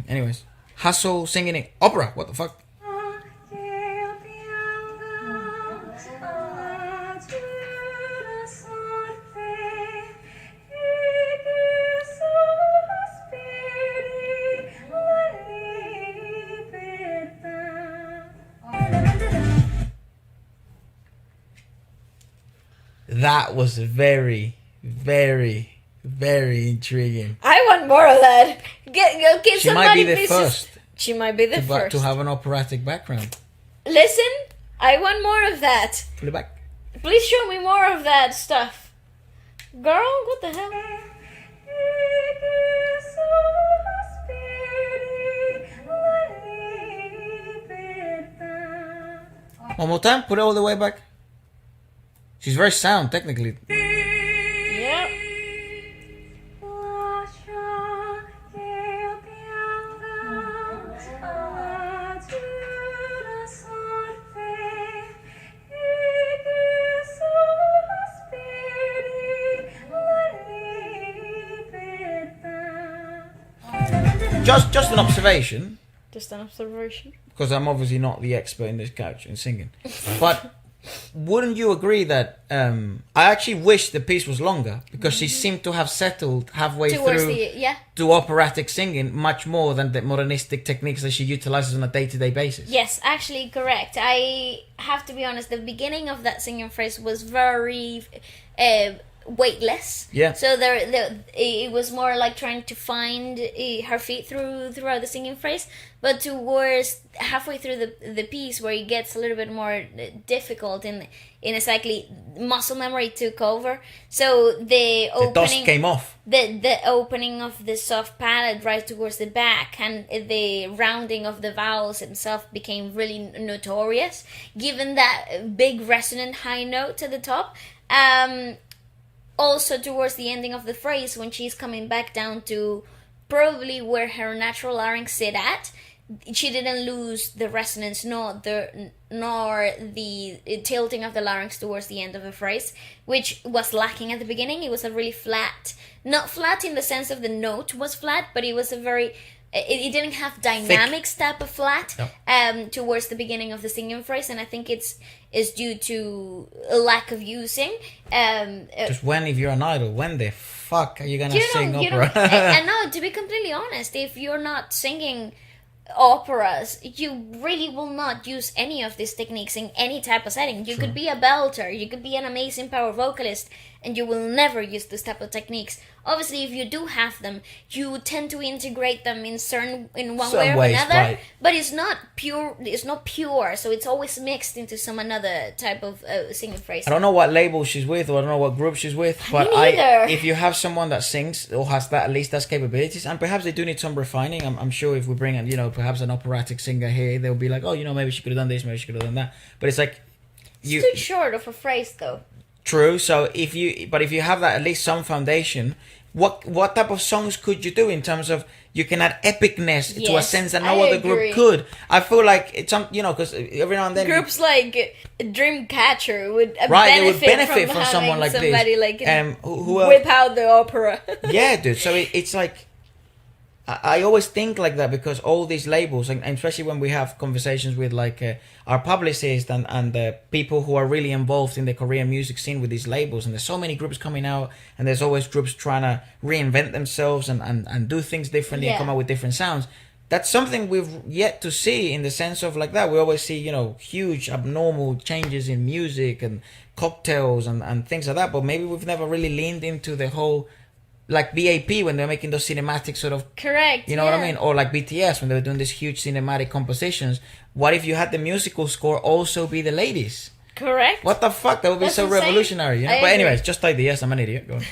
Anyways, Hustle singing in opera. What the fuck? That was very, very, very intriguing. I want more of that. Give She might be the first. She might be the first to have an operatic background. Listen, I want more of that. Pull it back. Please show me more of that stuff. Girl, what the hell? One more time. Put it all the way back. She's very sound, technically. Yep. Just an observation. Just an observation. Because I'm obviously not the expert in this couch in singing. But wouldn't you agree that I actually wish the piece was longer, because she seemed to have settled halfway through to operatic singing much more than the modernistic techniques that she utilizes on a day-to-day basis. Yes, actually correct. I have to be honest, the beginning of that singing phrase was very weightless. Yeah. So it was more like trying to find her feet throughout the singing phrase. But towards halfway through the piece, where it gets a little bit more difficult, in a slightly muscle memory took over. So the opening, dust came off. The opening of the soft palate right towards the back, and the rounding of the vowels itself became really notorious, given that big resonant high note at the top. Also towards the ending of the phrase, when she's coming back down to probably where her natural larynx sit at, she didn't lose the resonance nor the tilting of the larynx towards the end of the phrase, which was lacking at the beginning. It was a really flat, not flat in the sense of the note was flat, but it was a very, it didn't have dynamics type of flat. No. Towards the beginning of the singing phrase, and I think it's due to a lack of using. Just when, if you're an idol, when the fuck are you gonna sing opera? And no, to be completely honest, if you're not singing operas, you really will not use any of these techniques in any type of setting. You could be a belter, you could be an amazing power vocalist, and you will never use this type of techniques. Obviously, if you do have them, you tend to integrate them in one way or another. Right. But it's not pure. It's not pure. So it's always mixed into some another type of singing phrase. I don't know what label she's with, or I don't know what group she's with. But if you have someone that sings or has that, at least that's capabilities, and perhaps they do need some refining. I'm sure if we bring in, perhaps an operatic singer here, they'll be like, oh, maybe she could have done this, maybe she could have done that. But it's like, it's too short of a phrase, though. True. So if you have that, at least some foundation. What type of songs could you do in terms of you can add epicness to a sense that no other group could? I feel like it's because every now and then groups like Dreamcatcher would benefit from someone like somebody this. Who whip out the opera. Yeah, dude. So it's like I always think like that, because all these labels, and especially when we have conversations with our publicists and the people who are really involved in the Korean music scene with these labels, and there's so many groups coming out, and there's always groups trying to reinvent themselves and do things differently and come out with different sounds. That's something we've yet to see, in the sense of like that. We always see, huge abnormal changes in music and cocktails and things like that, but maybe we've never really leaned into the whole, like BAP when they're making those cinematic sort of... Correct. You know what I mean? Or like BTS when they were doing these huge cinematic compositions. What if you had the musical score also be the ladies? Correct. What the fuck? That would be so revolutionary. But anyways, just ideas. I'm an idiot. Go on.